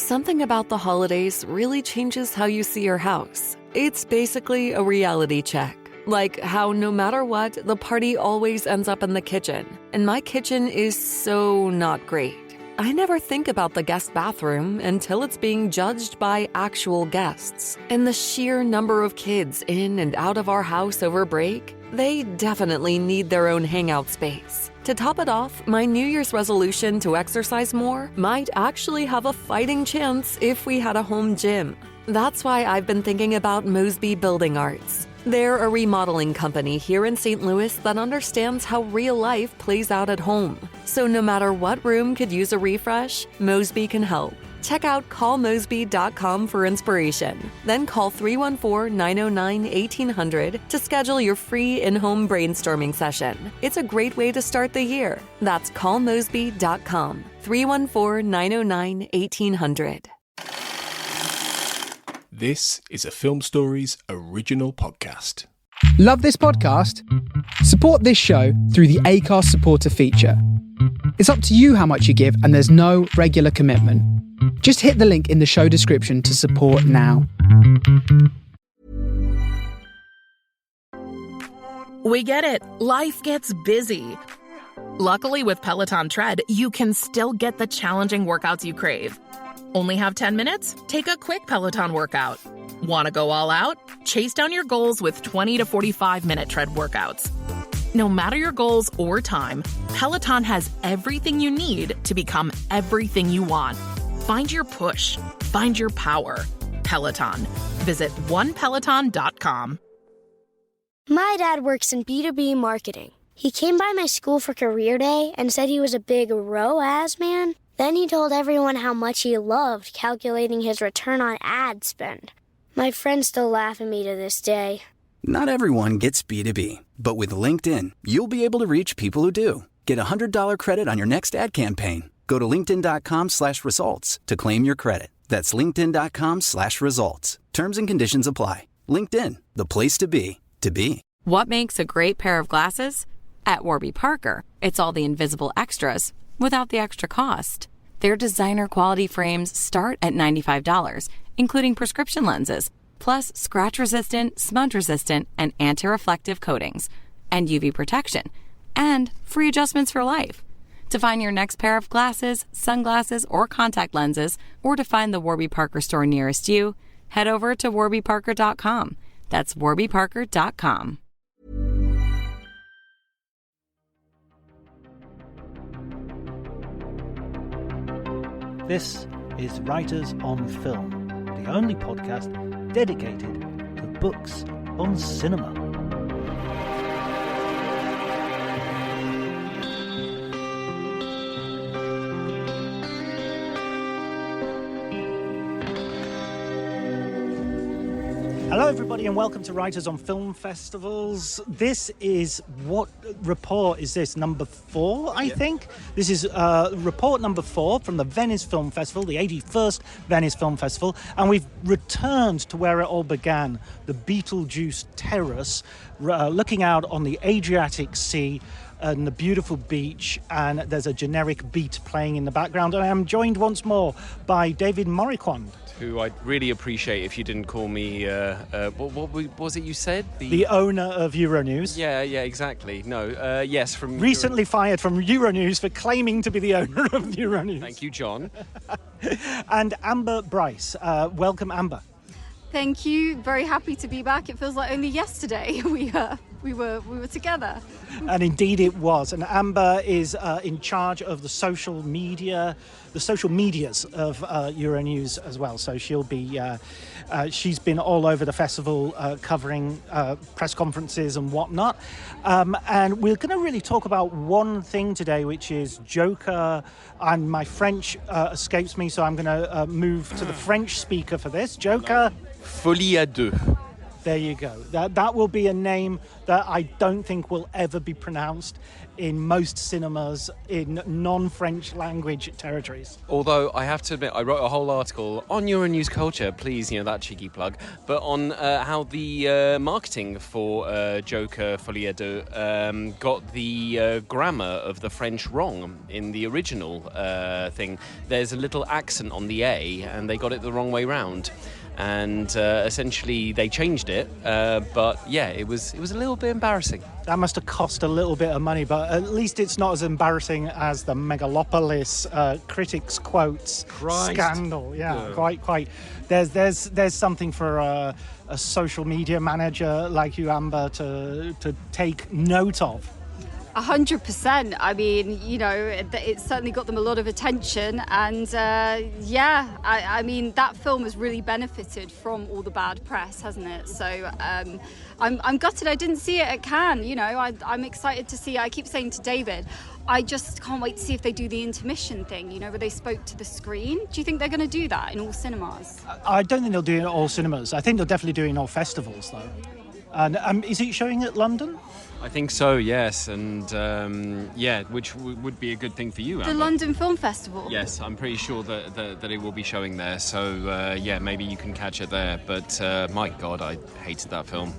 Something about the holidays really changes how you see your house. It's basically a reality check. Like how no matter what, the party always ends up in the kitchen. And my kitchen is so not great. I never think about the guest bathroom until it's being judged by actual guests. And the sheer number of kids in and out of our house over break, they definitely need their own hangout space. To top it off, my New Year's resolution to exercise more might actually have a fighting chance if we had a home gym. That's why I've been thinking about Mosby Building Arts. They're a remodeling company here in St. Louis that understands how real life plays out at home. So no matter what room could use a refresh, Mosby can help. Check out callmosby.com for inspiration. Then call 314-909-1800 to schedule your free in-home brainstorming session. It's a great way to start the year. That's callmosby.com, 314-909-1800. This is a Film Stories original podcast. Love this podcast? Support this show through the Acast supporter feature. It's up to you how much you give, and there's no regular commitment. Just hit the link in the show description to support now. We get it. Life gets busy. Luckily, with Peloton Tread, you can still get the challenging workouts you crave. Only have 10 minutes? Take a quick Peloton workout. Want to go all out? Chase down your goals with 20 to 45-minute tread workouts. No matter your goals or time, Peloton has everything you need to become everything you want. Find your push. Find your power. Peloton. Visit onepeloton.com. My dad works in B2B marketing. He came by my school for career day and said he was a big ROAS man. Then he told everyone how much he loved calculating his return on ad spend. My friends still laugh at me to this day. Not everyone gets B2B, but with LinkedIn, you'll be able to reach people who do. Get a $100 credit on your next ad campaign. Go to linkedin.com/results to claim your credit. That's linkedin.com/results. Terms and conditions apply. LinkedIn, the place to be, to be. What makes a great pair of glasses? At Warby Parker, it's all the invisible extras without the extra cost. Their designer quality frames start at $95, including prescription lenses, plus scratch-resistant, smudge-resistant, and anti-reflective coatings, and UV protection, and free adjustments for life. To find your next pair of glasses, sunglasses, or contact lenses, or to find the Warby Parker store nearest you, head over to warbyparker.com. That's warbyparker.com. This is Writers on Film, the only podcast dedicated to books on cinema. Hello everybody and welcome to Writers on Film Festivals. This is, what report is this, number 4, I think? This is report number 4 from the Venice Film Festival, the 81st Venice Film Festival, and we've returned to where it all began, the Beetlejuice Terrace, looking out on the Adriatic Sea and the beautiful beach, and there's a generic beat playing in the background, and I am joined once more by David Morriquand, who I'd really appreciate if you didn't call me, what was it you said? The owner of Euronews. Yeah, exactly. No, yes, from... Recently fired from Euronews for claiming to be the owner of Euronews. Thank you, John. And Amber Bryce. Welcome, Amber. Thank you. Very happy to be back. It feels like only yesterday we were together. And indeed it was. And Amber is in charge of the social medias of Euronews as well. So she'll be, she's been all over the festival covering press conferences and whatnot. And we're going to really talk about one thing today, which is Joker. And my French escapes me, so I'm going to move to the French speaker for this. Joker. Folie à deux. There you go. That will be a name that I don't think will ever be pronounced in most cinemas in non-French language territories. Although I have to admit, I wrote a whole article on Euronews Culture, please, that cheeky plug, but on how the marketing for Joker Folie Deux got the grammar of the French wrong in the original thing. There's a little accent on the A, and they got it the wrong way round. And essentially they changed it, but yeah, it was a little bit embarrassing. That must have cost a little bit of money, but at least it's not as embarrassing as the Megalopolis critics quotes scandal. Yeah, quite. There's something for a social media manager like you, Amber, to take note of. 100%. I mean, it certainly got them a lot of attention, and I mean, that film has really benefited from all the bad press, hasn't it? So I'm gutted I didn't see it at Cannes. I'm excited to see. I keep saying to David, I just can't wait to see if they do the intermission thing, where they spoke to the screen. Do you think they're going to do that in all cinemas? I don't think they'll do it in all cinemas. I think they'll definitely do it in all festivals, though. And is it showing at London? I think so, yes, and which would be a good thing for you, Amber. The London Film Festival? Yes, I'm pretty sure that it will be showing there, so maybe you can catch it there, but my God, I hated that film.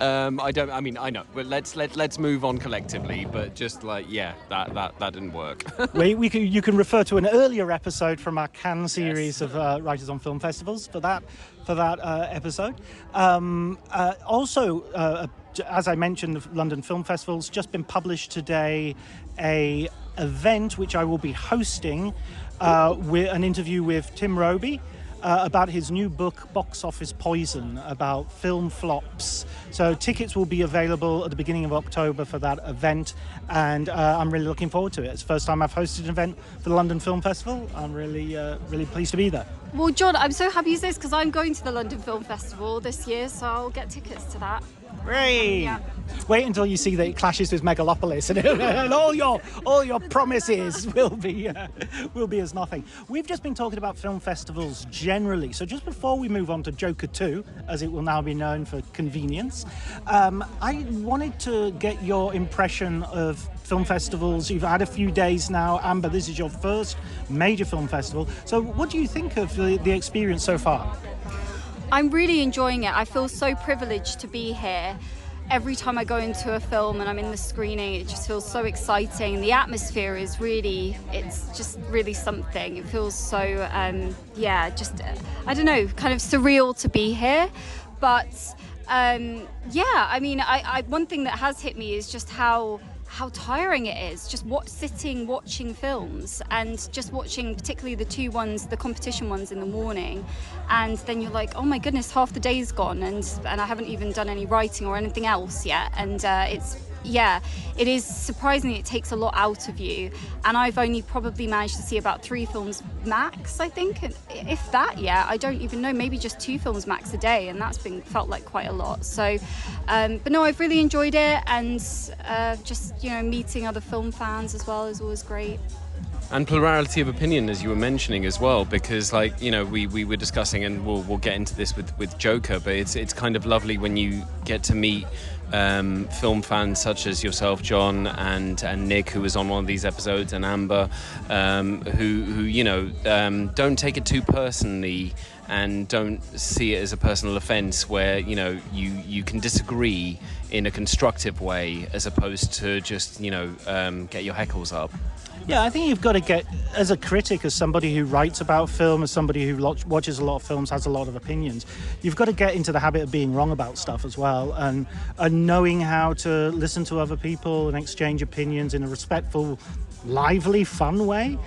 I know, but let's move on collectively, but just that didn't work. You can refer to an earlier episode from our Cannes series of Writers on Film Festivals for that episode. Also, as I mentioned, the London Film Festival's just been published today a event which I will be hosting with an interview with Tim Roby about his new book, Box Office Poison, about film flops. So tickets will be available at the beginning of October for that event, and I'm really looking forward to it. It's the first time I've hosted an event for the London Film Festival. I'm really pleased to be there. Well, John, I'm so happy you say this because I'm going to the London Film Festival this year, so I'll get tickets to that. Great! Yeah. Wait until you see that it clashes with Megalopolis, and all your promises will be as nothing. We've just been talking about film festivals generally, so just before we move on to Joker 2, as it will now be known for convenience, I wanted to get your impression of film festivals. You've had a few days now, Amber. This is your first major film festival. So, what do you think of the experience so far? I'm really enjoying it. I feel so privileged to be here. Every time I go into a film and I'm in the screening, it just feels so exciting. The atmosphere is it's just really something. It feels so, I don't know, kind of surreal to be here. But, I mean, one thing that has hit me is just how tiring it is just watching films, and just watching particularly the competition ones in the morning, and then you're like, oh my goodness, half the day's gone, and I haven't even done any writing or anything else yet, and it is surprisingly, it takes a lot out of you, and I've only probably managed to see about 3 films max, I think, if that. I don't even know, maybe just 2 films max a day, and that's felt like quite a lot. So but no, I've really enjoyed it, and just meeting other film fans as well is always great. And plurality of opinion, as you were mentioning as well, because we were discussing, and we'll get into this with Joker, but it's kind of lovely when you get to meet film fans such as yourself, John, and Nick, who was on one of these episodes, and Amber, who don't take it too personally and don't see it as a personal offence, where you can disagree in a constructive way as opposed to just get your heckles up. Yeah, I think you've got to get, as a critic, as somebody who writes about film, as somebody who watches a lot of films, has a lot of opinions, you've got to get into the habit of being wrong about stuff as well, and knowing how to listen to other people and exchange opinions in a respectful, lively, fun way.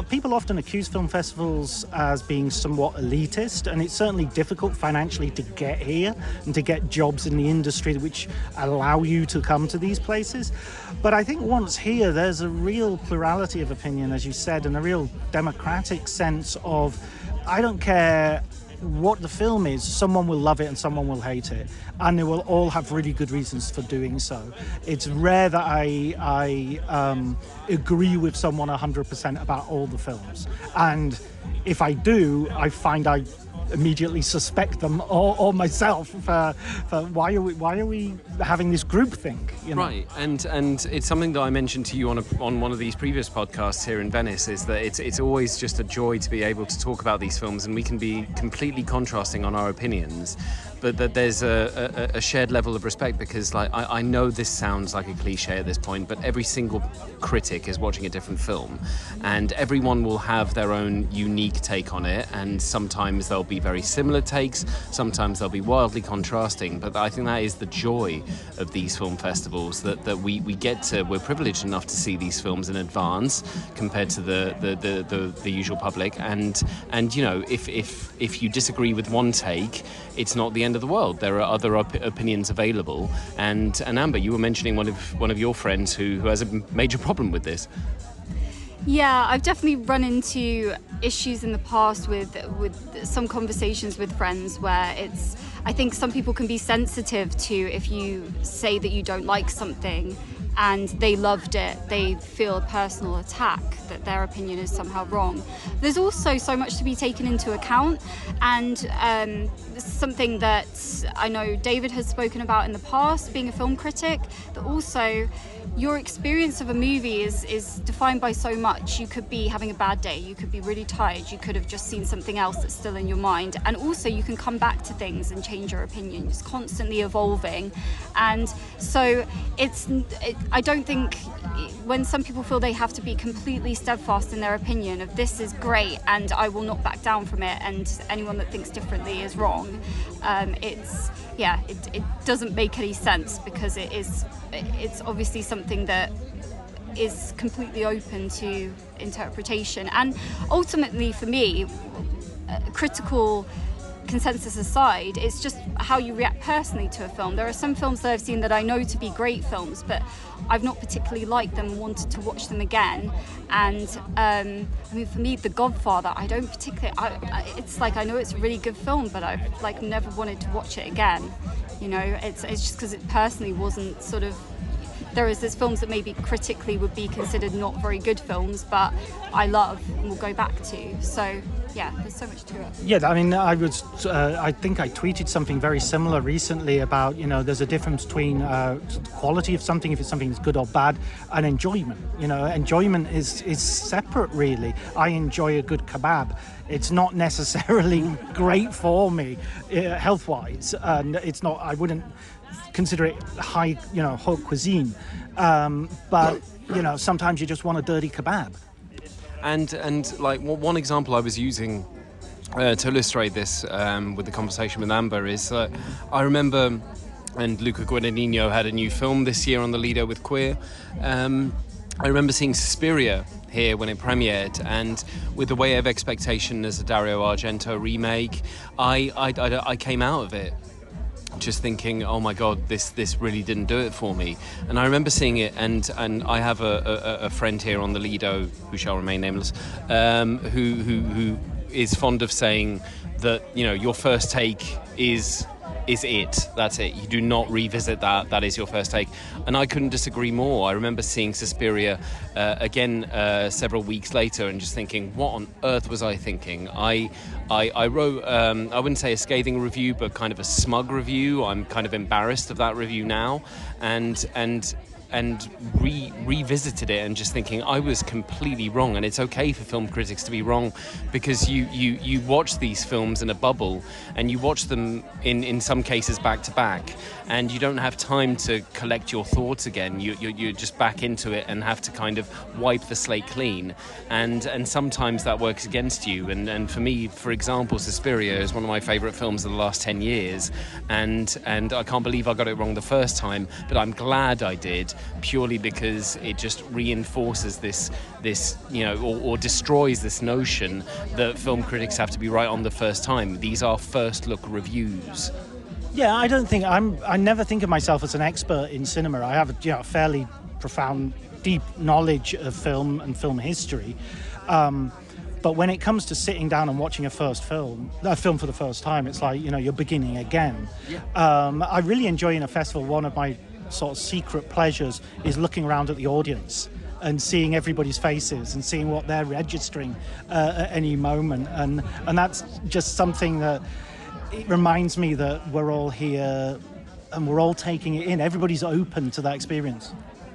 People often accuse film festivals as being somewhat elitist, and it's certainly difficult financially to get here and to get jobs in the industry which allow you to come to these places. But I think once here, there's a real plurality of opinion, as you said, and a real democratic sense of, I don't care what the film is, someone will love it and someone will hate it, and they will all have really good reasons for doing so. It's rare that I agree with someone 100% about all the films, and if I do, I find I immediately suspect them or myself for why are we having this group think, you know? Right, and it's something that I mentioned to you on one of these previous podcasts here in Venice, is that it's always just a joy to be able to talk about these films, and we can be completely contrasting on our opinions, but that there's a shared level of respect, because like I know this sounds like a cliche at this point, but every single critic is watching a different film, and everyone will have their own unique take on it, and sometimes there'll be very similar takes, sometimes they'll be wildly contrasting, but I think that is the joy of these film festivals, that we're privileged enough to see these films in advance compared to the usual public, and you know, if you disagree with one take, it's not the end of the world. There are other opinions available, and Amber, you were mentioning one of your friends who has a major problem with this. Yeah, I've definitely run into issues in the past with some conversations with friends where I think some people can be sensitive to, if you say that you don't like something and they loved it, they feel a personal attack, that their opinion is somehow wrong. There's also so much to be taken into account, and this is something that I know David has spoken about in the past, being a film critic, that also your experience of a movie is defined by so much. You could be having a bad day, you could be really tired, you could have just seen something else that's still in your mind, and also you can come back to things and change your opinion. It's constantly evolving, and so I don't think, when some people feel they have to be completely steadfast in their opinion of this is great and I will not back down from it, and anyone that thinks differently is wrong, it doesn't make any sense, because it's obviously something that is completely open to interpretation. And ultimately for me, critical consensus aside, it's just how you react personally to a film. There are some films that I've seen that I know to be great films, but I've not particularly liked them and wanted to watch them again. And for me, The Godfather, I don't particularly, it's like, I know it's a really good film, but I've like never wanted to watch it again. You know, it's just because it personally wasn't sort of, there's films that maybe critically would be considered not very good films, but I love and will go back to. So yeah, there's so much to it. Yeah, I mean, I think I tweeted something very similar recently about, you know, there's a difference between quality of something, if it's something that's good or bad, and enjoyment. You know, enjoyment is separate, really. I enjoy a good kebab. It's not necessarily great for me, health-wise, and it's not. I wouldn't consider it haute cuisine, but you know, sometimes you just want a dirty kebab. And like one example I was using to illustrate this with the conversation with Amber is I remember, and Luca Guadagnino had a new film this year on the Lido with Queer. I remember seeing Suspiria here when it premiered, and with The Way of Expectation as a Dario Argento remake, I came out of it just thinking, oh my God, this really didn't do it for me. And I remember seeing it, and I have a friend here on the Lido, who shall remain nameless, who is fond of saying that, you know, your first take is it. That's it. You do not revisit that. That is your first take. And I couldn't disagree more. I remember seeing Suspiria again several weeks later and just thinking, what on earth was I thinking? I wrote, I wouldn't say a scathing review, but kind of a smug review. I'm kind of embarrassed of that review now. And revisited it and just thinking I was completely wrong. And it's okay for film critics to be wrong, because you watch these films in a bubble, and you watch them in some cases back to back, and you don't have time to collect your thoughts again. You're just back into it and have to kind of wipe the slate clean, and sometimes that works against you. And for me, for example, Suspiria is one of my favourite films of the last 10 years, and I can't believe I got it wrong the first time, but I'm glad I did, purely because it just reinforces this you know, or destroys this notion that film critics have to be right on the first time. These are first look reviews. Yeah, I don't think I never think of myself as an expert in cinema. I have a fairly profound, deep knowledge of film and film history. But when it comes to sitting down and watching a film for the first time, it's like, you know, you're beginning again. Yeah. I really enjoy in a festival, one of my sort of secret pleasures is looking around at the audience and seeing everybody's faces and seeing what they're registering at any moment. And that's just something that it reminds me that we're all here and we're all taking it in. Everybody's open to that experience.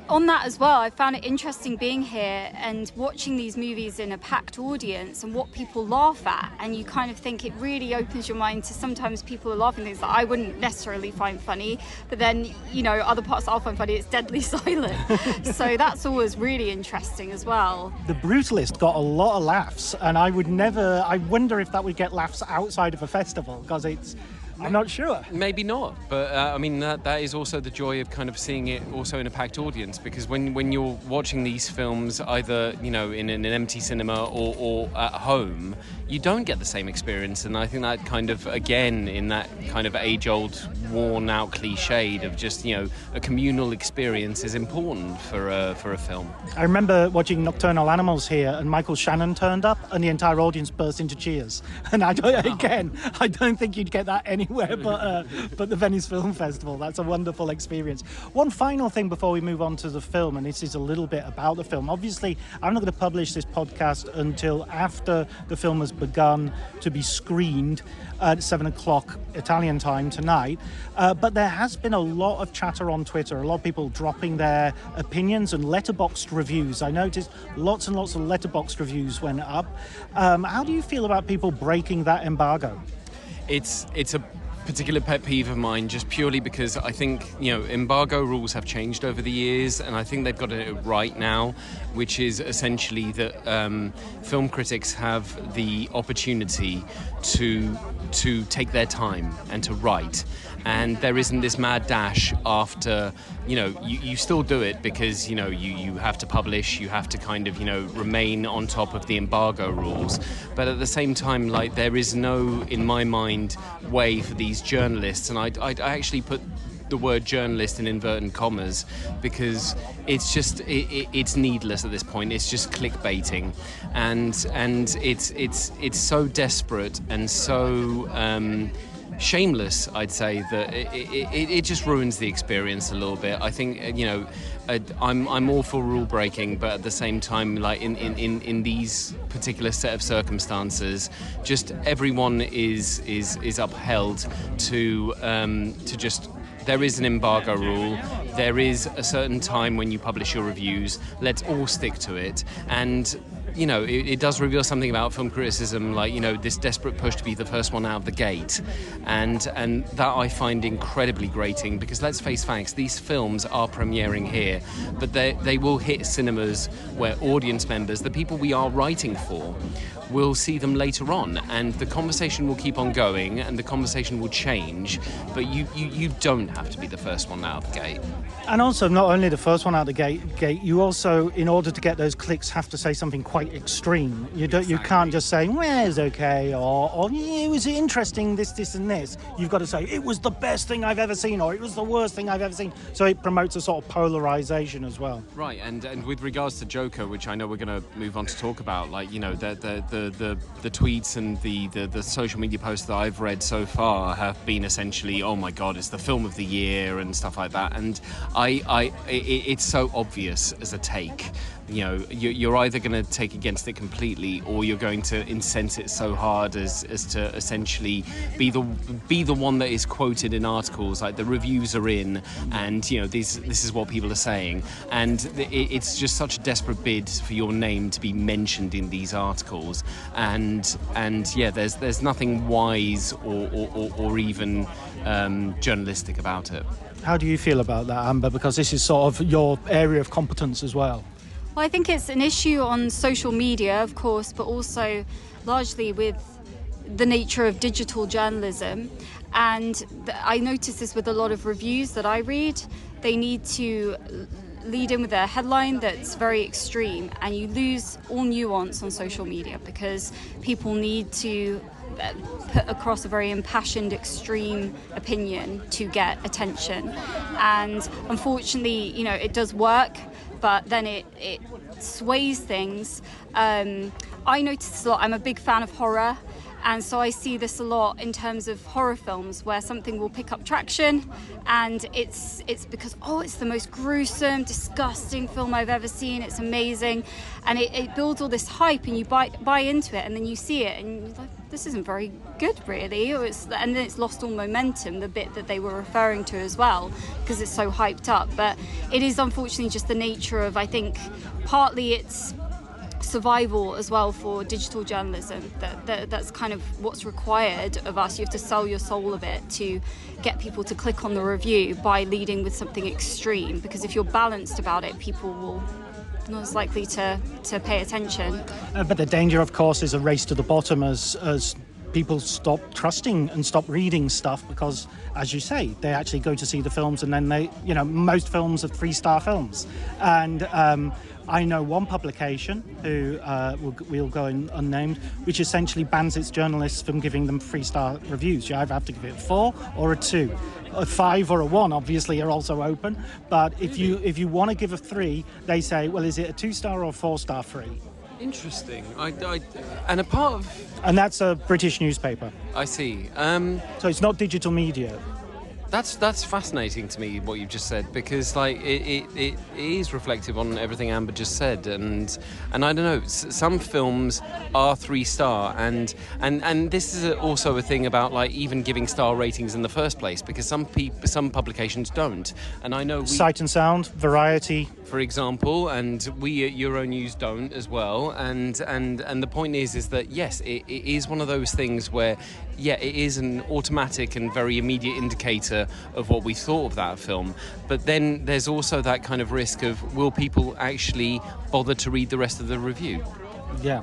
On that as well, I found it interesting being here and watching these movies in a packed audience and what people laugh at, and you kind of think it really opens your mind to sometimes people are laughing things that I wouldn't necessarily find funny, but then, you know, other parts that I'll find funny, it's deadly silent. So that's always really interesting as well. The Brutalist got a lot of laughs, and I wonder if that would get laughs outside of a festival, because I'm not sure. Maybe not, but I mean that is also the joy of kind of seeing it also in a packed audience, because when you're watching these films either, you know, in an empty cinema or at home, you don't get the same experience. And I think that kind of, again, in that kind of age-old, worn-out cliched of just, you know, a communal experience is important for a film. I remember watching Nocturnal Animals here, and Michael Shannon turned up, and the entire audience burst into cheers. And I don't think you'd get that anywhere but the Venice Film Festival. That's a wonderful experience. One final thing before we move on to the film, and this is a little bit about the film. Obviously, I'm not going to publish this podcast until after the film has begun to be screened at 7:00 Italian time tonight. But there has been a lot of chatter on Twitter, a lot of people dropping their opinions and letterboxed reviews. I noticed lots and lots of letterboxed reviews went up. How do you feel about people breaking that embargo? It's a particular pet peeve of mine, just purely because I think, you know, embargo rules have changed over the years, and I think they've got it right now, which is essentially that film critics have the opportunity to take their time and to write. And there isn't this mad dash after, you know, you still do it because, you know, you have to publish, you have to kind of, you know, remain on top of the embargo rules. But at the same time, like, there is no, in my mind, way for these journalists, and I actually put the word journalist in inverted commas because it's just it's needless at this point. It's just clickbaiting, and it's so desperate and so shameless, I'd say, that it just ruins the experience a little bit. I think, you know, I'm all for rule breaking, but at the same time, like in these particular set of circumstances, just everyone is upheld to just. There is an embargo rule. There is a certain time when you publish your reviews. Let's all stick to it. And, you know, it does reveal something about film criticism, like, you know, this desperate push to be the first one out of the gate. And that I find incredibly grating, because let's face facts, these films are premiering here, but they will hit cinemas where audience members, the people we are writing for, will see them later on, and the conversation will keep on going and the conversation will change, but you don't have to be the first one out of the gate. And also, not only the first one out of the gate, you also, in order to get those clicks, have to say something quite extreme. You can't just say, well, it's okay, or yeah, it was interesting, this and this. You've got to say, it was the best thing I've ever seen, or it was the worst thing I've ever seen. So it promotes a sort of polarization as well. Right, and with regards to Joker, which I know we're going to move on to talk about, like, you know, the tweets and the social media posts that I've read so far have been essentially, oh my God, it's the film of the year and stuff like that. And it's so obvious as a take. You know, you're either going to take against it completely, or you're going to incense it so hard as to essentially be the one that is quoted in articles, like the reviews are in, and, you know, this is what people are saying, and it's just such a desperate bid for your name to be mentioned in these articles, and yeah, there's nothing wise or even journalistic about it. How do you feel about that, Amber? Because this is sort of your area of competence as well. Well, I think it's an issue on social media, of course, but also largely with the nature of digital journalism. And I notice this with a lot of reviews that I read. They need to lead in with a headline that's very extreme, and you lose all nuance on social media because people need to put across a very impassioned, extreme opinion to get attention. And unfortunately, you know, it does work, but then it sways things. I notice a lot. I'm a big fan of horror, And so I see this a lot in terms of horror films, where something will pick up traction, and it's because, it's the most gruesome, disgusting film I've ever seen. It's amazing, and it builds all this hype, and you buy into it, and then you see it, and you're like, this isn't very good, really. And then it's lost all momentum, the bit that they were referring to as well, because it's so hyped up. But it is unfortunately just the nature of, I think, partly it's survival as well for digital journalism. That's kind of what's required of us. You have to sell your soul a bit to get people to click on the review by leading with something extreme, because if you're balanced about it, people will not as likely to pay attention. But the danger, of course, is a race to the bottom as people stop trusting and stop reading stuff, because, as you say, they actually go to see the films, and then most films are 3-star films. And I know one publication who will go unnamed, which essentially bans its journalists from giving them 3-star reviews. You either have to give it a 4 or a 2. A 5 or a 1 obviously are also open, but if you want to give a 3, they say, well, is it a 2-star or a 4-star free? Interesting. And a part of... And that's a British newspaper. I see. So it's not digital media. That's fascinating to me, what you've just said, because it is reflective on everything Amber just said, and I don't know, some films are 3-star, and this is also a thing about even giving star ratings in the first place, because some publications don't, and I know Sight and Sound, Variety, for example, and we at Euronews don't as well, and the point is that yes, it is one of those things where it is an automatic and very immediate indicator of what we thought of that film, but then there's also that kind of risk of, will people actually bother to read the rest of the review? Yeah.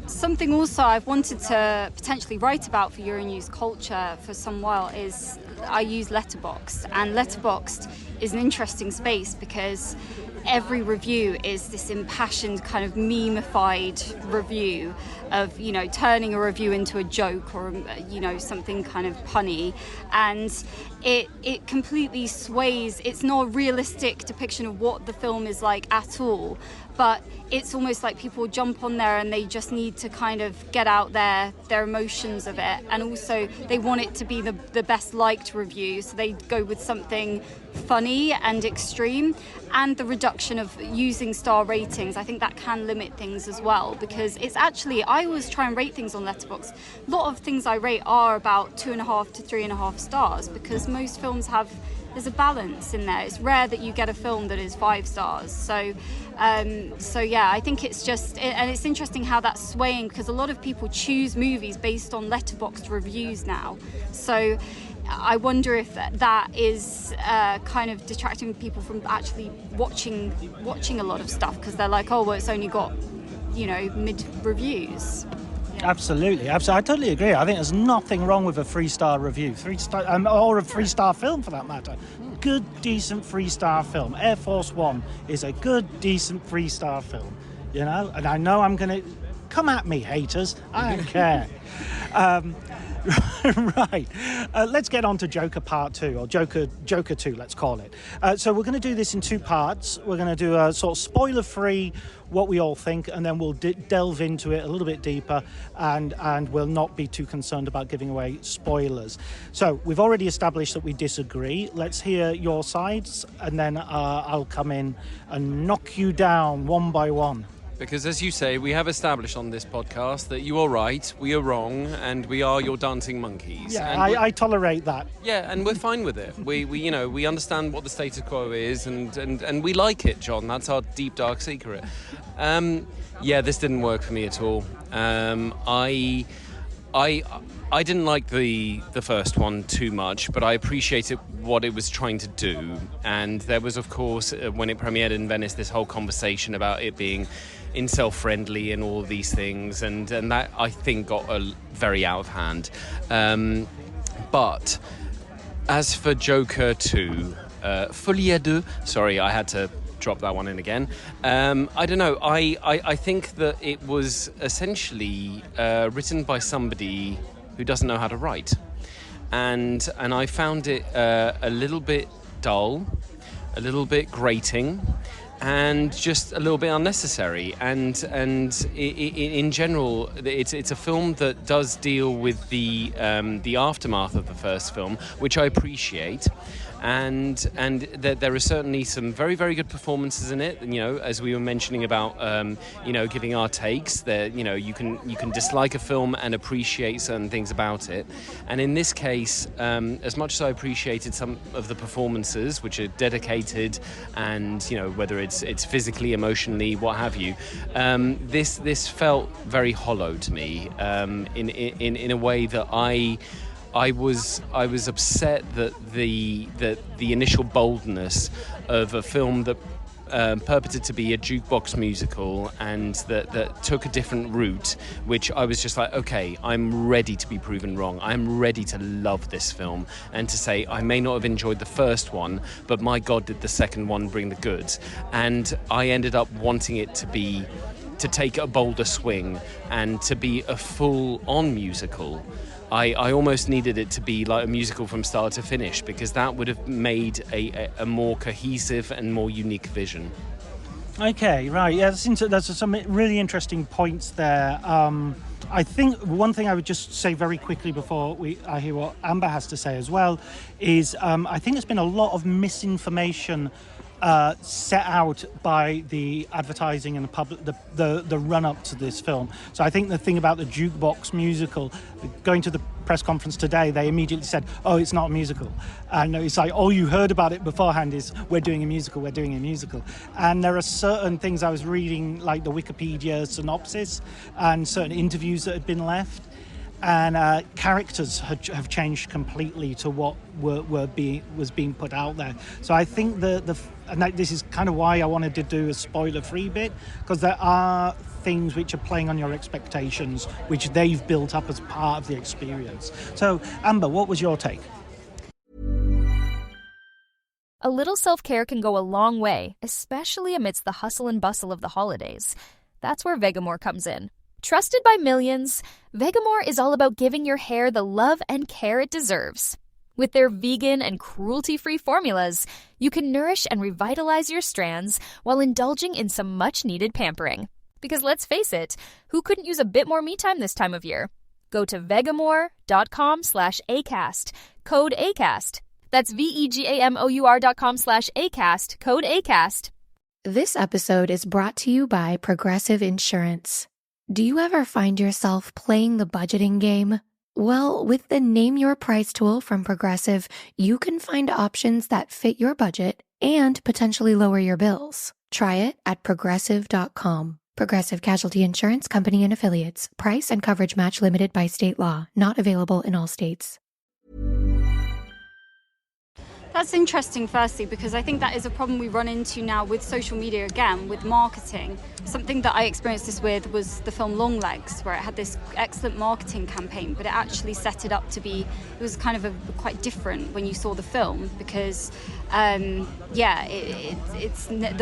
Something also I've wanted to potentially write about for Euronews Culture for some while is I use Letterboxd, and Letterboxd is an interesting space because every review is this impassioned kind of meme-ified review of, turning a review into a joke or, something kind of punny. And it completely sways. It's not a realistic depiction of what the film is like at all. But it's almost like people jump on there and they just need to kind of get out their emotions of it. And also they want it to be the best liked review. So they go with something funny and extreme. And the reduction of using star ratings, I think that can limit things as well. Because it's actually, I always try and rate things on Letterboxd. A lot of things I rate are about 2.5 to 3.5 stars, because most films there's a balance in there. It's rare that you get a film that is 5 stars. So I think it's just, and it's interesting how that's swaying, because a lot of people choose movies based on Letterboxd reviews now. So I wonder if that is kind of detracting people from actually watching a lot of stuff, because they're like, it's only got, mid reviews. Absolutely. I totally agree. I think there's nothing wrong with a 3-star review, 3-star, or a 3-star film for that matter. Good, decent 3-star film. Air Force One is a good, decent 3-star film, And I know I'm going to come at me, haters. I don't care. Right. Let's get on to Joker Part 2, or Joker 2, let's call it. So we're going to do this in 2 parts. We're going to do a sort of spoiler-free, what we all think, and then we'll delve into it a little bit deeper, and we'll not be too concerned about giving away spoilers. So we've already established that we disagree. Let's hear your sides, and then I'll come in and knock you down one by one. Because, as you say, we have established on this podcast that you are right, we are wrong, and we are your dancing monkeys. Yeah, I tolerate that. Yeah, and we're fine with it. We understand what the status quo is, and we like it, John. That's our deep, dark secret. This didn't work for me at all. I didn't like the first one too much, but I appreciated what it was trying to do. And there was, of course, when it premiered in Venice, this whole conversation about it being incel-friendly and all of these things, and that, I think, got very out of hand. But as for Joker 2, Folie Deux, sorry, I had to drop that one in again. I don't know. I think that it was essentially written by somebody who doesn't know how to write, and I found it a little bit dull, a little bit grating. and just a little bit unnecessary. And in general, it's a film that does deal with the aftermath of the first film, which I appreciate. And there are certainly some very, very good performances in it. You know, as we were mentioning about, giving our takes. There, you can dislike a film and appreciate certain things about it. And in this case, as much as I appreciated some of the performances, which are dedicated, and whether it's physically, emotionally, what have you, this felt very hollow to me. In a way that I was upset that the initial boldness of a film that purported to be a jukebox musical and that took a different route, which I was just like, okay, I'm ready to be proven wrong. I'm ready to love this film and to say I may not have enjoyed the first one, but my God, did the second one bring the goods. And I ended up wanting it to take a bolder swing and to be a full-on musical. I almost needed it to be like a musical from start to finish, because that would have made a more cohesive and more unique vision. Okay, right. Yeah, there's some really interesting points there. I think one thing I would just say very quickly before I hear what Amber has to say as well is I think there's been a lot of misinformation set out by the advertising and the public, the run-up to this film. So I think the thing about the jukebox musical, going to the press conference today, they immediately said, oh, it's not a musical. And it's like, all you heard about it beforehand is, we're doing a musical. And there are certain things I was reading, like the Wikipedia synopsis and certain interviews that had been left. And characters have changed completely to what was being put out there. So I think this is kind of why I wanted to do a spoiler-free bit, because there are things which are playing on your expectations, which they've built up as part of the experience. So, Amber, what was your take? A little self-care can go a long way, especially amidst the hustle and bustle of the holidays. That's where Vegamore comes in. Trusted by millions, Vegamore is all about giving your hair the love and care it deserves. With their vegan and cruelty-free formulas, you can nourish and revitalize your strands while indulging in some much-needed pampering. Because let's face it, who couldn't use a bit more me time this time of year? Go to vegamore.com/ACAST, code ACAST. That's vegamor.com/ACAST, code ACAST. This episode is brought to you by Progressive Insurance. Do you ever find yourself playing the budgeting game? Well, with the Name Your Price tool from Progressive, you can find options that fit your budget and potentially lower your bills. Try it at Progressive.com. Progressive Casualty Insurance Company and Affiliates. Price and coverage match limited by state law. Not available in all states. That's interesting, firstly, because I think that is a problem we run into now with social media again, with marketing. Something that I experienced this with was the film Longlegs, where it had this excellent marketing campaign, but it actually set it up to be, it was kind of quite different when you saw the film, because, the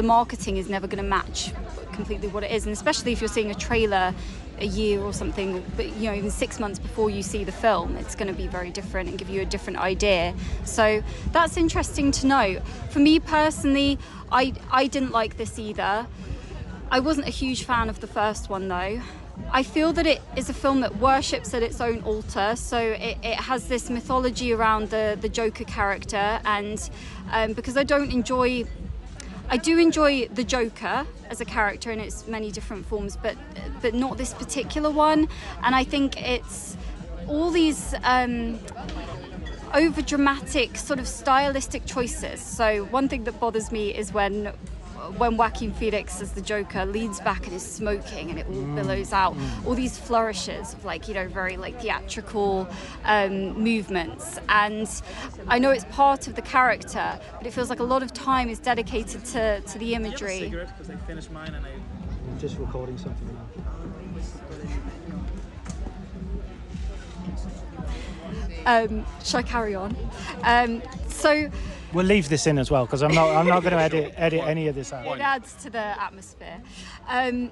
marketing is never going to match completely what it is, and especially if you're seeing a trailer a year or something, but even 6 months before you see the film, it's going to be very different and give you a different idea. So that's interesting to know. For me personally, I didn't like this either. I wasn't a huge fan of the first one though. I feel that it is a film that worships at its own altar, so it has this mythology around the Joker character, and because I do enjoy the Joker as a character in its many different forms, but not this particular one. And I think it's all these over-dramatic sort of stylistic choices. So one thing that bothers me is when Joaquin Phoenix as the Joker leans back and is smoking and it all billows out, all these flourishes of very theatrical movements. And I know it's part of the character, but it feels like a lot of time is dedicated to the imagery. Cigarette, because I finished mine and I'm just recording something now. Shall I carry on? So We'll leave this in as well because I'm not going to edit any of this out. It adds to the atmosphere. So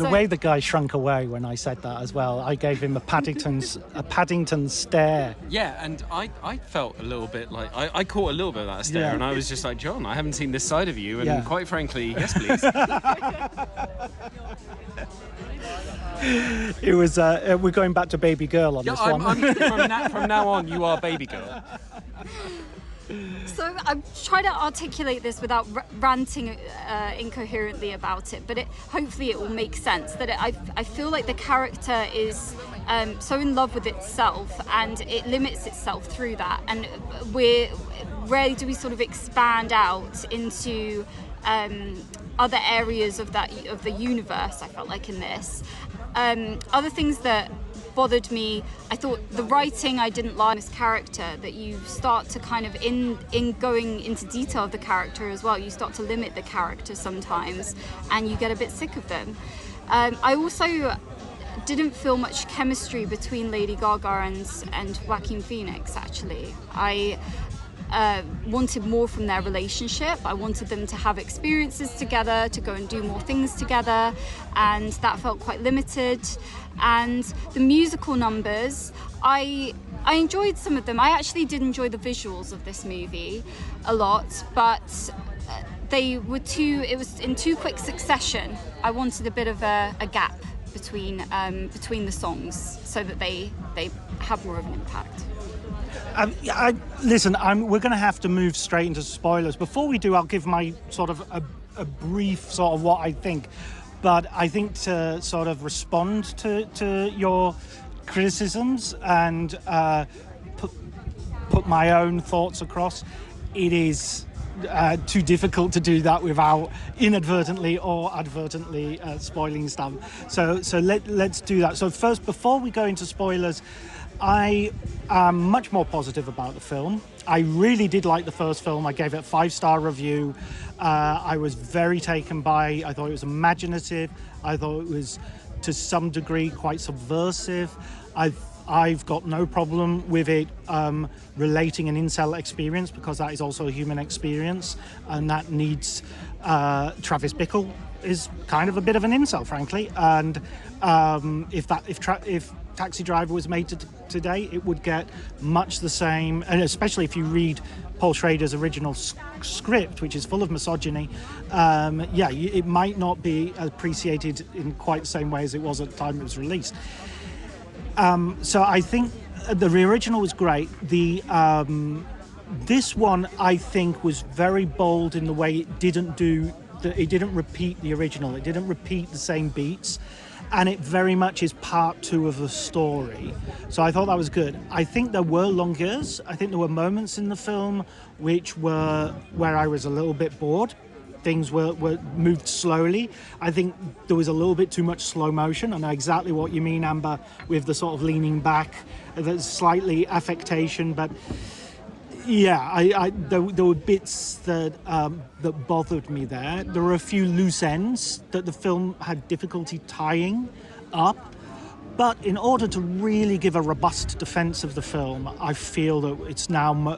The way the guy shrunk away when I said that as well, I gave him a Paddington stare. Yeah, and I felt a little bit like I caught a little bit of that stare, and I was just like, John, I haven't seen this side of you, and quite frankly, yes, please. It was. We're going back to baby girl on this one. From now on, you are baby girl. So I'm trying to articulate this without ranting incoherently about it, but hopefully it will make sense. That I feel like the character is so in love with itself, and it limits itself through that. And rarely do we sort of expand out into other areas of the universe. I felt like in this. Other things that bothered me, I thought the writing I didn't like this character, that you start to kind of in going into detail of the character as well, you start to limit the character sometimes and you get a bit sick of them. I also didn't feel much chemistry between Lady Gaga and Joaquin Phoenix, actually. I wanted more from their relationship. I wanted them to have experiences together, to go and do more things together, and that felt quite limited. And the musical numbers, I enjoyed some of them. I actually did enjoy the visuals of this movie a lot, but it was in too quick succession. I wanted a bit of a gap between the songs so that they have more of an impact. Listen, we're going to have to move straight into spoilers. Before we do, I'll give my sort of a brief sort of what I think. But I think to sort of respond to your criticisms and put my own thoughts across, it is too difficult to do that without inadvertently or advertently spoiling stuff. So let's do that. So first, before we go into spoilers, I am much more positive about the film. I really did like the first film. I gave it a 5-star review. I was very taken by. I thought it was imaginative. I thought it was, to some degree, quite subversive. I've got no problem with it relating an incel experience, because that is also a human experience, and that needs. Travis Bickle is kind of a bit of an incel, frankly, and if Taxi Driver was made today, it would get much the same, and especially if you read Paul Schrader's original script, which is full of misogyny, it might not be appreciated in quite the same way as it was at the time it was released. So I think the original was great. This one, I think, was very bold in the way it didn't repeat the original. It didn't repeat the same beats. And it very much is part 2 of the story. So I thought that was good. I think there were longueurs. I think there were moments in the film where I was a little bit bored. Things were moved slowly. I think there was a little bit too much slow motion. I know exactly what you mean, Amber, with the sort of leaning back. There's slightly affectation, but yeah, there were bits that bothered me there. There were a few loose ends that the film had difficulty tying up. But in order to really give a robust defense of the film, I feel that it's now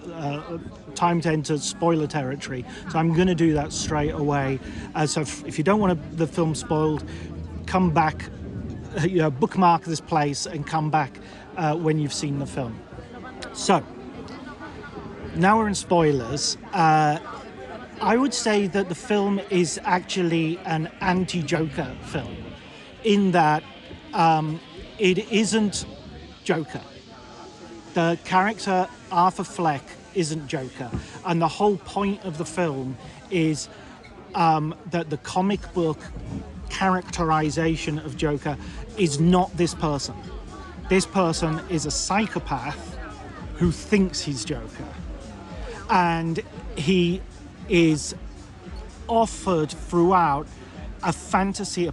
time to enter spoiler territory. So I'm going to do that straight away. So if you don't want the film spoiled, come back, bookmark this place and come back when you've seen the film. So now we're in spoilers. I would say that the film is actually an anti-Joker film, in that it isn't Joker. The character Arthur Fleck isn't Joker, and the whole point of the film is that the comic book characterization of Joker is not this person. This person is a psychopath who thinks he's Joker. And he is offered throughout a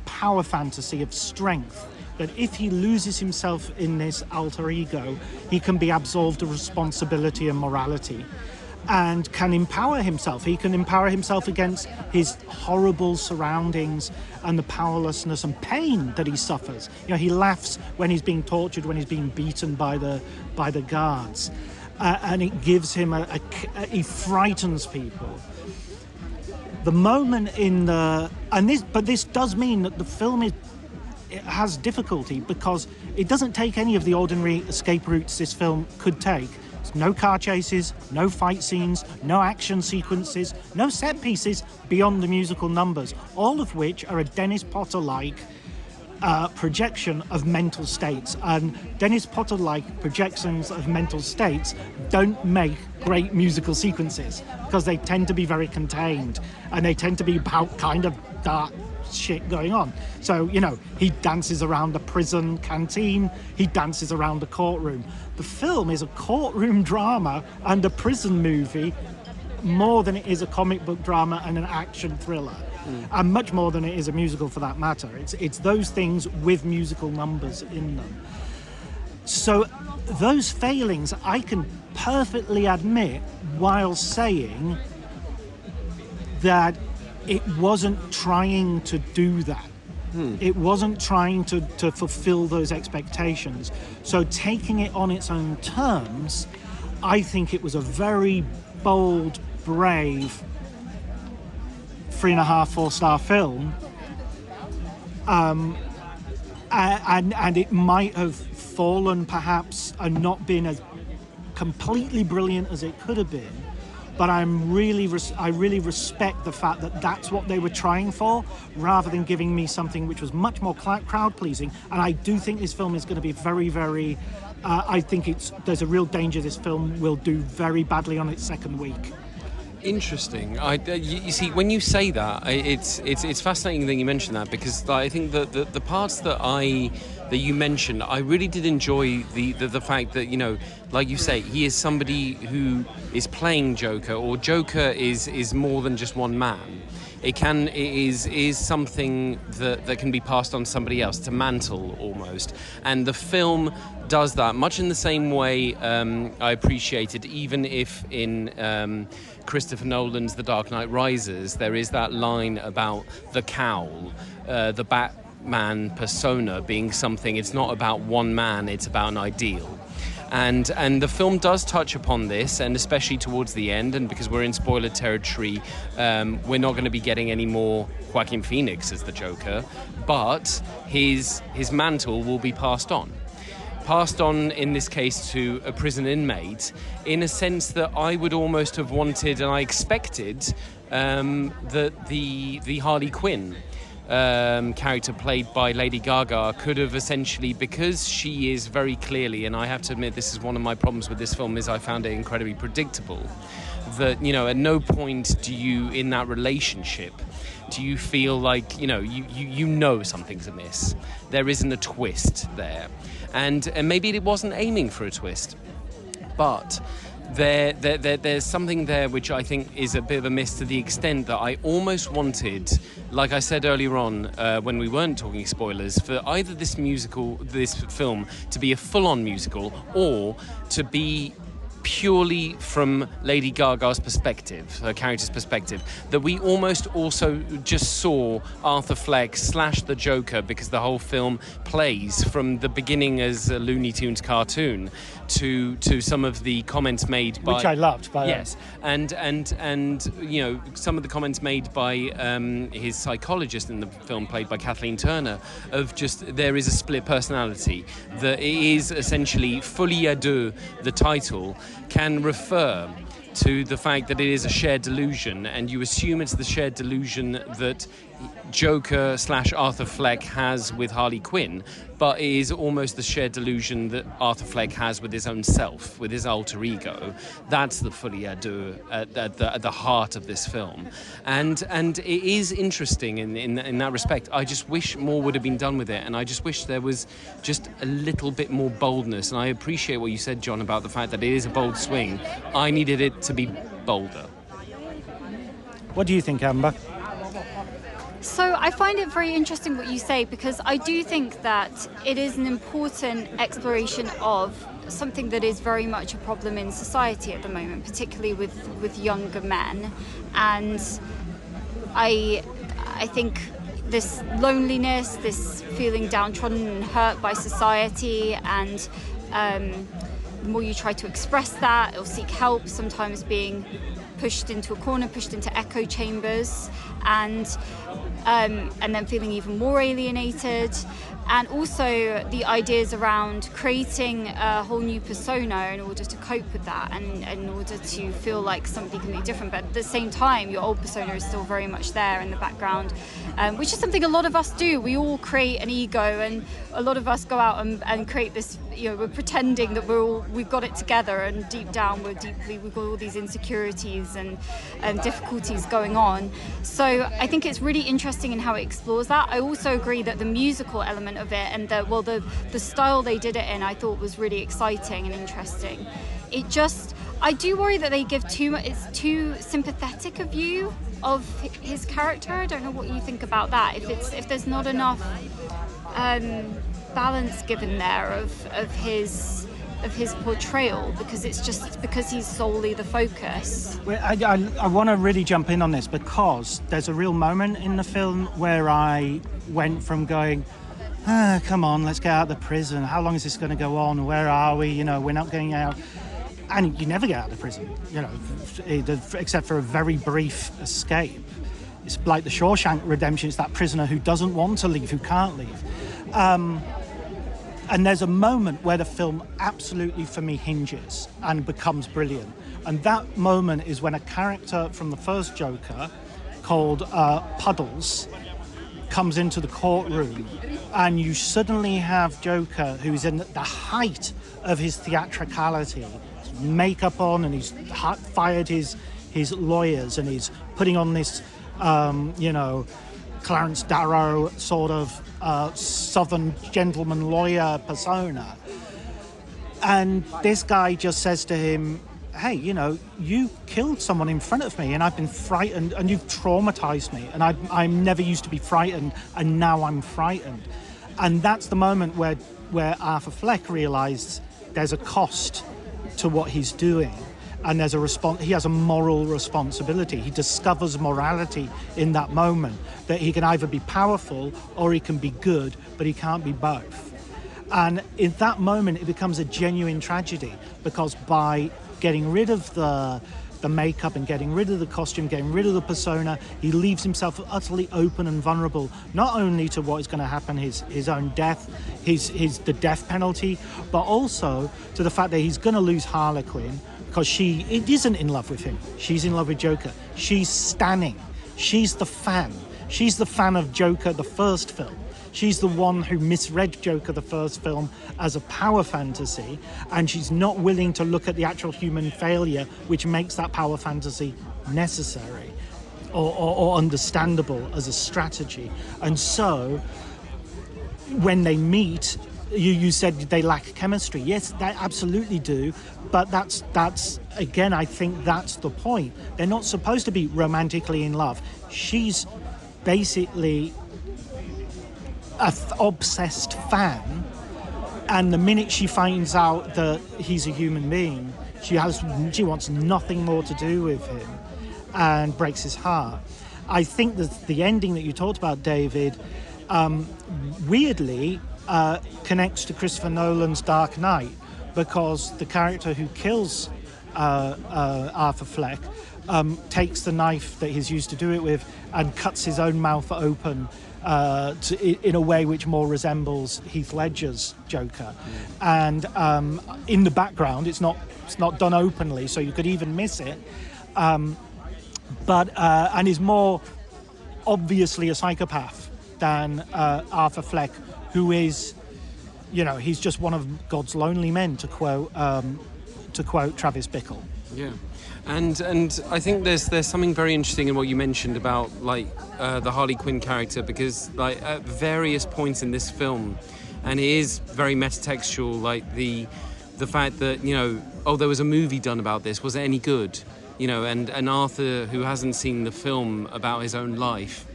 power fantasy of strength, that if he loses himself in this alter ego, he can be absolved of responsibility and morality. and can empower himself. He can empower himself against his horrible surroundings and the powerlessness and pain that he suffers. He laughs when he's being tortured, when he's being beaten by the guards, and it gives him he frightens people. The moment but this does mean that the film it has difficulty because it doesn't take any of the ordinary escape routes this film could take. No car chases, no fight scenes, no action sequences, no set pieces beyond the musical numbers, all of which are a Dennis Potter-like projection of mental states. And Dennis Potter-like projections of mental states don't make great musical sequences because they tend to be very contained and they tend to be about kind of dark shit going on. So, he dances around a prison canteen, he dances around a courtroom. The film is a courtroom drama and a prison movie more than it is a comic book drama and an action thriller. And much more than it is a musical for that matter. It's those things with musical numbers in them. So those failings I can perfectly admit while saying that it wasn't trying to do that. It wasn't trying to fulfill those expectations. So taking it on its own terms, I think it was a very bold, brave 3.5, 4-star film. And it might have fallen perhaps and not been as completely brilliant as it could have been. But I really respect the fact that that's what they were trying for, rather than giving me something which was much more crowd-pleasing. And I do think this film is going to be very, very... I think there's a real danger this film will do very badly on its second week. Interesting. You see, when you say that, it's fascinating that you mention that, because I think that the parts that you mentioned, I really did enjoy the fact that, like you say, he is somebody who is playing Joker, or Joker is more than just one man. It is something that can be passed on to somebody else. It's a mantle almost, and the film does that much in the same way. I appreciate it, even if in Christopher Nolan's The Dark Knight Rises there is that line about the cowl, the Batman persona being something. It's not about one man, it's about an ideal. And the film does touch upon this, and especially towards the end, and because we're in spoiler territory, we're not going to be getting any more Joaquin Phoenix as the Joker, but his mantle will be passed on in this case to a prison inmate, in a sense that I would almost have wanted, and I expected, that the Harley Quinn character played by Lady Gaga could have essentially, because she is very clearly, and I have to admit this is one of my problems with this film, is I found it incredibly predictable, that at no point do you, in that relationship, do you feel like you know something's amiss. There isn't a twist there, and maybe it wasn't aiming for a twist, but there's something there which I think is a bit of a miss, to the extent that I almost wanted, like I said earlier on when we weren't talking spoilers, for either this film to be a full-on musical, or to be purely from Lady Gaga's perspective, her character's perspective, that we almost also just saw Arthur Fleck / the Joker, because the whole film plays from the beginning as a Looney Tunes cartoon to some of the comments made by... Which I loved, by yes, and some of the comments made by his psychologist in the film, played by Kathleen Turner, of just there is a split personality, that it is essentially Folie à Deux, the title, can refer to the fact that it is a shared delusion, and you assume it's the shared delusion that Joker / Arthur Fleck has with Harley Quinn, but it is almost the shared delusion that Arthur Fleck has with his own self, with his alter ego. That's the Folie à Deux at the heart of this film, and it is interesting in that respect. I just wish more would have been done with it, and I just wish there was just a little bit more boldness. And I appreciate what you said, John, about the fact that it is a bold swing. I needed it to be bolder. What do you think, Amber? So I find it very interesting what you say, because I do think that it is an important exploration of something that is very much a problem in society at the moment, particularly with younger men. And I think this loneliness, this feeling downtrodden and hurt by society, and the more you try to express that or seek help, sometimes being pushed into a corner, pushed into echo chambers, and then feeling even more alienated. And also the ideas around creating a whole new persona in order to cope with that, and in order to feel like somebody can be different, but at the same time your old persona is still very much there in the background, which is something a lot of us do. We all create an ego, and a lot of us go out and create this, we're pretending that we've got it together, and deep down we've got all these insecurities and difficulties going on. So I think it's really interesting in how it explores that. I also agree that the musical element of it, and the style they did it in, I thought was really exciting and interesting. I do worry that they give it's too sympathetic a view of his character. I don't know what you think about that. If there's not enough balance given there of his portrayal, because he's solely the focus. I want to really jump in on this, because there's a real moment in the film where I went from going, come on, let's get out of the prison. How long is this going to go on? Where are we? We're not getting out. And you never get out of the prison, except for a very brief escape. It's like the Shawshank Redemption. It's that prisoner who doesn't want to leave, who can't leave. And there's a moment where the film absolutely, for me, hinges and becomes brilliant. And that moment is when a character from the first Joker, called Puddles, comes into the courtroom, and you suddenly have Joker, who's in the height of his theatricality, makeup on, and he's fired his lawyers, and he's putting on this, Clarence Darrow sort of Southern gentleman lawyer persona. And this guy just says to him, hey, you killed someone in front of me, and I've been frightened, and you've traumatized me, and I'm never used to be frightened, and now I'm frightened. And that's the moment where Arthur Fleck realized there's a cost to what he's doing, and there's he has a moral responsibility. He discovers morality in that moment, that he can either be powerful or he can be good, but he can't be both. And in that moment, it becomes a genuine tragedy, because by getting rid of the makeup and getting rid of the costume, getting rid of the persona, he leaves himself utterly open and vulnerable, not only to what is going to happen, his own death, the death penalty, but also to the fact that he's going to lose Harlequin, because she isn't in love with him. She's in love with Joker. She's stanning. She's the fan. She's the fan of Joker, the first film. She's the one who misread Joker, the first film, as a power fantasy, and she's not willing to look at the actual human failure, which makes that power fantasy necessary or understandable as a strategy. And so, when they meet, you said they lack chemistry. Yes, they absolutely do, but that's again, I think that's the point. They're not supposed to be romantically in love. She's basically an obsessed fan, and the minute she finds out that he's a human being, she wants nothing more to do with him, and breaks his heart. I think that the ending that you talked about, David, weirdly connects to Christopher Nolan's Dark Knight, because the character who kills Arthur Fleck takes the knife that he's used to do it with and cuts his own mouth open in a way which more resembles Heath Ledger's Joker. And in the background, it's not done openly, so you could even miss it. But is more obviously a psychopath than Arthur Fleck, who is, he's just one of God's lonely men, to quote Travis Bickle. Yeah. And I think there's something very interesting in what you mentioned about the Harley Quinn character, because at various points in this film, and it is very metatextual, the fact that there was a movie done about this, was it any good? And Arthur, who hasn't seen the film about his own life,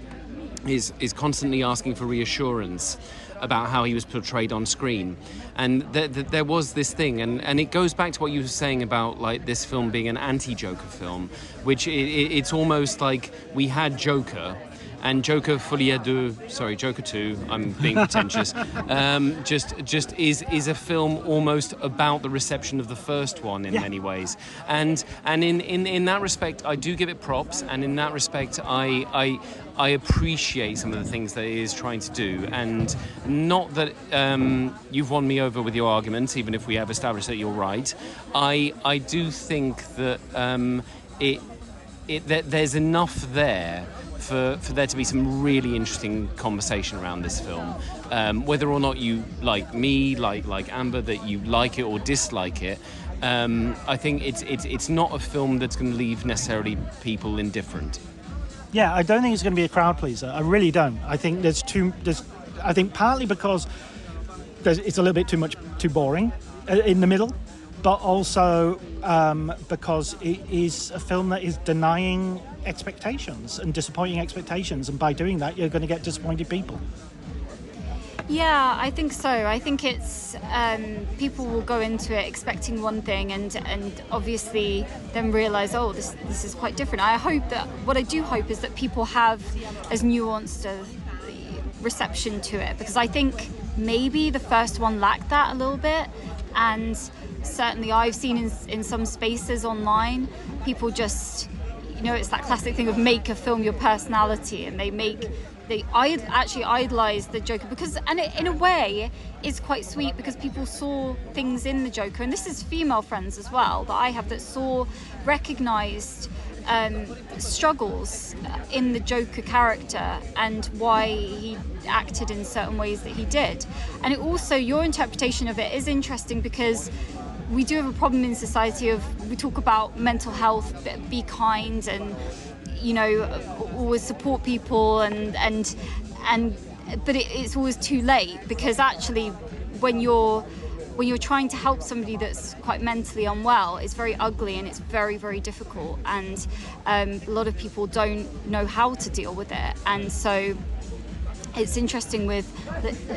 is constantly asking for reassurance about how he was portrayed on screen. And there was this thing, and it goes back to what you were saying about like this film being an anti-Joker film, which it's almost like we had Joker, and Joker Folie Deux, sorry, Joker 2, I'm being pretentious, just is a film almost about the reception of the first one in many ways. And in that respect, I do give it props, and in that respect, I appreciate some of the things that it is trying to do. And not that you've won me over with your arguments, even if we have established that you're right. I do think that that there's enough there for there to be some really interesting conversation around this film. Whether or not you, like me, like Amber, that you like it or dislike it, I think it's not a film that's going to leave necessarily people indifferent. Yeah, I don't think it's going to be a crowd pleaser. I really don't. I think I think partly because it's a little bit too boring in the middle, but also because it is a film that is denying expectations and disappointing expectations, and by doing that, you're going to get disappointed people. Yeah, I think so. I think it's people will go into it expecting one thing and obviously then realise, oh, this is quite different. What I do hope is that people have as nuanced a reception to it, because I think maybe the first one lacked that a little bit, and certainly I've seen in some spaces online, people just, it's that classic thing of make a film your personality, and I actually idolise the Joker because, and in a way, it's quite sweet because people saw things in the Joker, and this is female friends as well that I have that recognised struggles in the Joker character and why he acted in certain ways that he did. And it also, your interpretation of it is interesting because we do have a problem in society we talk about mental health, be kind and always support people but it's always too late, because actually when you're trying to help somebody that's quite mentally unwell, it's very ugly and it's very, very difficult, and a lot of people don't know how to deal with it. And so it's interesting with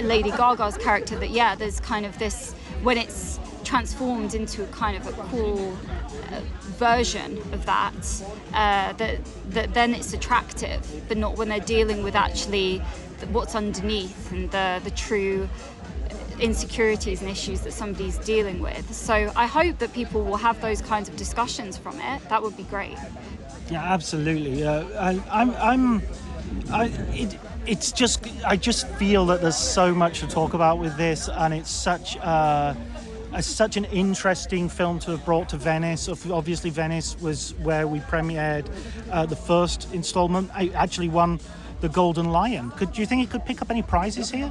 Lady Gaga's character that there's kind of this, when it's transformed into a kind of a cool version of that then it's attractive, but not when they're dealing with actually what's underneath and the true insecurities and issues that somebody's dealing with. So I hope that people will have those kinds of discussions from it. That would be great. Yeah, absolutely. I just feel that there's so much to talk about with this, and it's such an interesting film to have brought to Venice. Obviously, Venice was where we premiered the first installment. I actually won the Golden Lion. Do you think it could pick up any prizes here?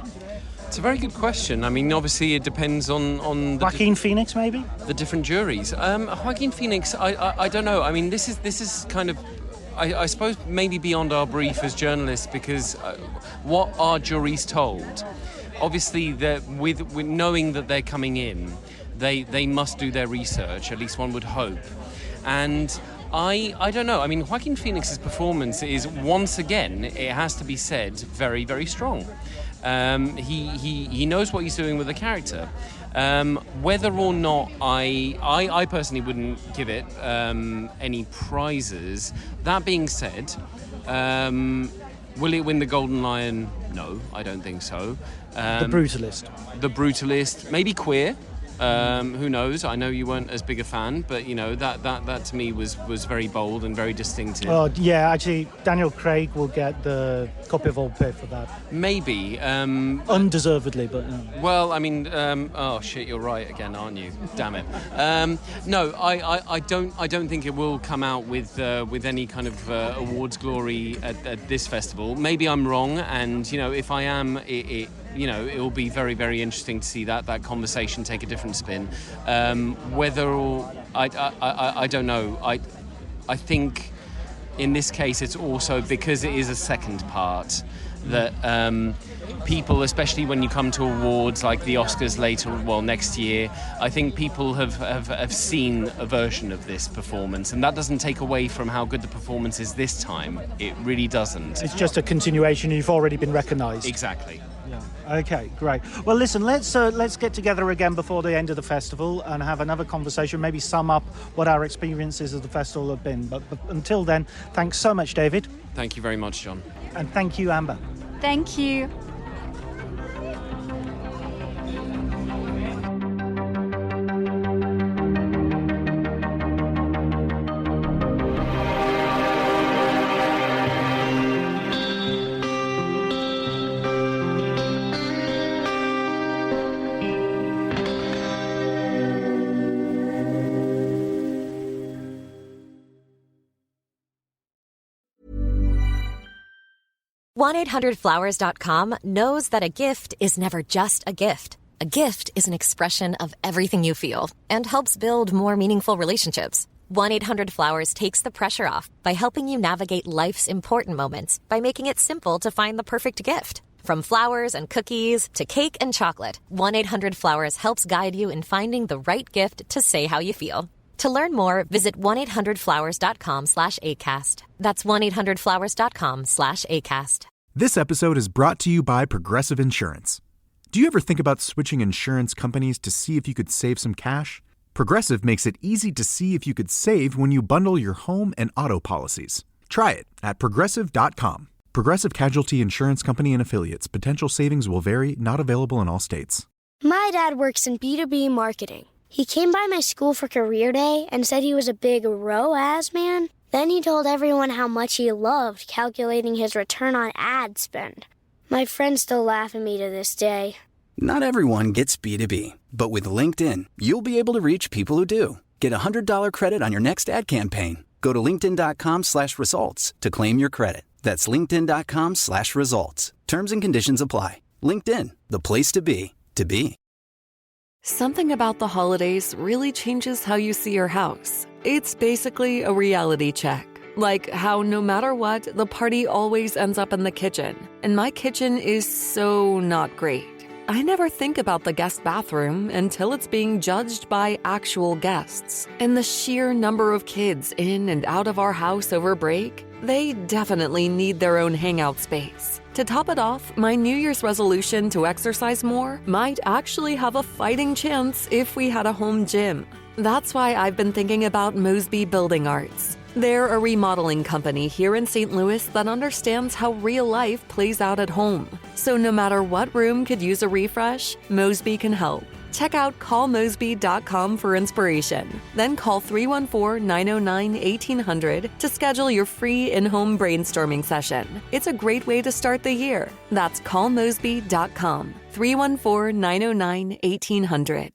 It's a very good question. I mean, obviously, it depends on the Joaquin Phoenix, maybe? The different juries. Joaquin Phoenix, I don't know. I mean, this is kind of, I suppose, maybe beyond our brief as journalists, because what are juries told? Obviously, with knowing that they're coming in, they must do their research, at least one would hope. And I don't know. I mean, Joaquin Phoenix's performance is, once again, it has to be said, very, very strong. He knows what he's doing with the character. Whether or not I personally wouldn't give it any prizes. That being said, will it win the Golden Lion? No, I don't think so. The Brutalist. The Brutalist. Maybe Queer. Who knows? I know you weren't as big a fan, but that to me was very bold and very distinctive. Oh yeah, actually, Daniel Craig will get the copy of Old Pay for that. Maybe undeservedly, but well, I mean, oh shit, you're right again, aren't you? Damn it. No, I don't think it will come out with any kind of awards glory at this festival. Maybe I'm wrong, and if I am, it will be very, very interesting to see that conversation take a different spin. Whether or I don't know. I think in this case it's also because it is a second part. that people, especially when you come to awards like the Oscars next year, I think people have seen a version of this performance, and that doesn't take away from how good the performance is this time. It really doesn't. It's just a continuation. You've already been recognised. Exactly. Okay, great. Well, listen, let's get together again before the end of the festival and have another conversation, maybe sum up what our experiences of the festival have been. But until then, thanks so much, David. Thank you very much, John. And thank you, Amber. Thank you. $1-800-Flowers.com knows that a gift is never just a gift. A gift is an expression of everything you feel and helps build more meaningful relationships. 1-800-Flowers takes the pressure off by helping you navigate life's important moments by making it simple to find the perfect gift. From flowers and cookies to cake and chocolate, 1-800-Flowers helps guide you in finding the right gift to say how you feel. To learn more, visit 1-800-Flowers.com/ACAST. That's 1-800-Flowers.com/ACAST. This episode is brought to you by Progressive Insurance. Do you ever think about switching insurance companies to see if you could save some cash? Progressive makes it easy to see if you could save when you bundle your home and auto policies. Try it at Progressive.com. Progressive Casualty Insurance Company and Affiliates. Potential savings will vary, not available in all states. My dad works in B2B marketing. He came by my school for career day and said he was a big ROAS man. Then he told everyone how much he loved calculating his return on ad spend. My friends still laugh at me to this day. Not everyone gets B2B, but with LinkedIn, you'll be able to reach people who do. Get a $100 credit on your next ad campaign. Go to linkedin.com/results to claim your credit. That's linkedin.com/results. Terms and conditions apply. LinkedIn, the place to be, to be. Something about the holidays really changes how you see your house. It's basically a reality check. Like how no matter what, the party always ends up in the kitchen. And my kitchen is so not great. I never think about the guest bathroom until it's being judged by actual guests. And the sheer number of kids in and out of our house over break, they definitely need their own hangout space. To top it off, my New Year's resolution to exercise more might actually have a fighting chance if we had a home gym. That's why I've been thinking about Mosby Building Arts. They're a remodeling company here in St. Louis that understands how real life plays out at home. So no matter what room could use a refresh, Mosby can help. Check out callmosby.com for inspiration. Then call 314-909-1800 to schedule your free in-home brainstorming session. It's a great way to start the year. That's callmosby.com, 314-909-1800.